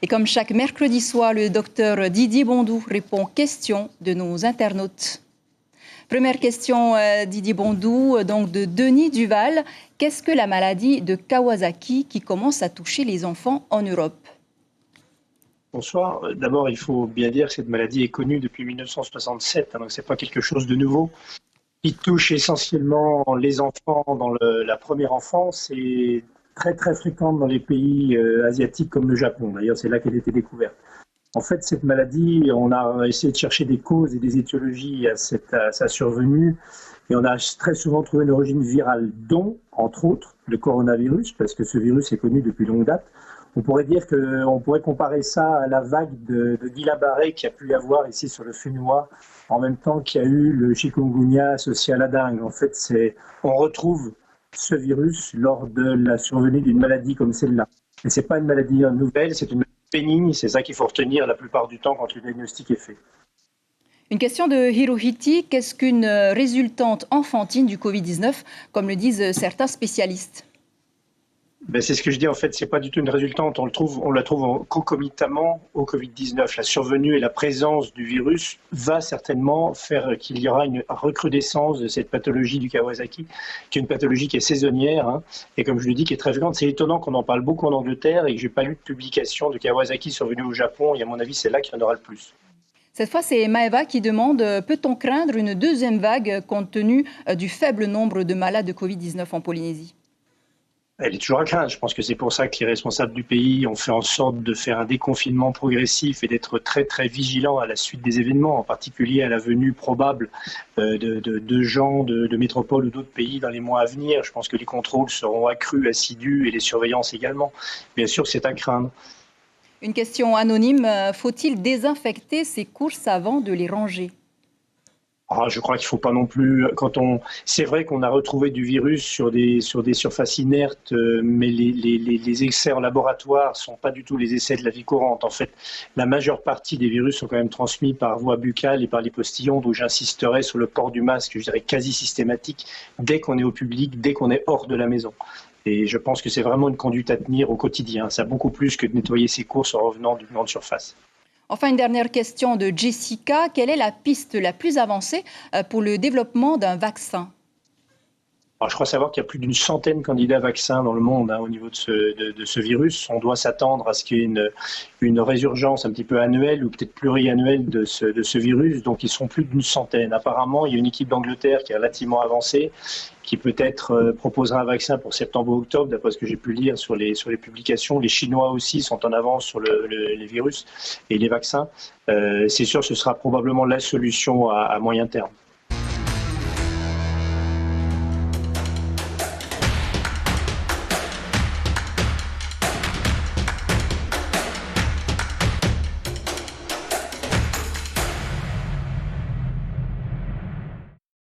Et comme chaque mercredi soir, le docteur Didier Bondou répond aux questions de nos internautes. Première question, Didier Bondou, donc de Denis Duval. Qu'est-ce que la maladie de Kawasaki qui commence à toucher les enfants en Europe? Bonsoir. D'abord, il faut bien dire que cette maladie est connue depuis 1967, donc ce n'est pas quelque chose de nouveau. Il touche essentiellement les enfants dans la première enfance et très très fréquente dans les pays asiatiques comme le Japon. D'ailleurs, c'est là qu'elle a été découverte. En fait, cette maladie, on a essayé de chercher des causes et des étiologies à sa survenue et on a très souvent trouvé une origine virale, dont, entre autres, le coronavirus, parce que ce virus est connu depuis longue date. On pourrait dire qu'on pourrait comparer ça à la vague de Guillain-Barré qu'il y a pu y avoir ici sur le Fénois, en même temps qu'il y a eu le chikungunya associé à la dengue. En fait, on retrouve ce virus lors de la survenue d'une maladie comme celle-là. Et ce n'est pas une maladie nouvelle, c'est une maladie pénigne, c'est ça qu'il faut retenir la plupart du temps quand le diagnostic est fait. Une question de Hirohiti. Qu'est-ce qu'une résultante enfantine du Covid-19, comme le disent certains spécialistes? C'est ce que je dis, en fait, c'est pas du tout une résultante, on la trouve concomitamment au Covid-19. La survenue et la présence du virus va certainement faire qu'il y aura une recrudescence de cette pathologie du Kawasaki, qui est une pathologie qui est saisonnière, hein, et comme je le dis, qui est très fréquente. C'est étonnant qu'on en parle beaucoup en Angleterre et que j'ai pas lu de publication de Kawasaki survenue au Japon, et à mon avis, c'est là qu'il y en aura le plus. Cette fois, c'est Maëva qui demande « Peut-on craindre une deuxième vague compte tenu du faible nombre de malades de Covid-19 en Polynésie ?» Elle est toujours à craindre. Je pense que c'est pour ça que les responsables du pays ont fait en sorte de faire un déconfinement progressif et d'être très très vigilants à la suite des événements, en particulier à la venue probable de gens de métropoles ou d'autres pays dans les mois à venir. Je pense que les contrôles seront accrus, assidus et les surveillances également. Bien sûr, c'est à craindre. Une question anonyme. Faut-il désinfecter ces courses avant de les ranger ? Je crois qu'il ne faut pas non plus. C'est vrai qu'on a retrouvé du virus sur des surfaces inertes, mais les essais en laboratoire ne sont pas du tout les essais de la vie courante. En fait, la majeure partie des virus sont quand même transmis par voie buccale et par les postillons, d'où j'insisterai sur le port du masque, je dirais quasi systématique, dès qu'on est au public, dès qu'on est hors de la maison. Et je pense que c'est vraiment une conduite à tenir au quotidien. Ça beaucoup plus que de nettoyer ses courses en revenant d'une grande surface. Enfin, une dernière question de Jessica. Quelle est la piste la plus avancée pour le développement d'un vaccin ? Je crois savoir qu'il y a plus d'une centaine de candidats vaccins dans le monde au niveau de ce virus. On doit s'attendre à ce qu'il y ait une résurgence un petit peu annuelle ou peut-être pluriannuelle de ce virus. Donc ils sont plus d'une centaine. Apparemment, il y a une équipe d'Angleterre qui est relativement avancée, qui peut-être proposera un vaccin pour septembre ou octobre, d'après ce que j'ai pu lire sur les publications. Les Chinois aussi sont en avance sur les virus et les vaccins. C'est sûr, ce sera probablement la solution à moyen terme.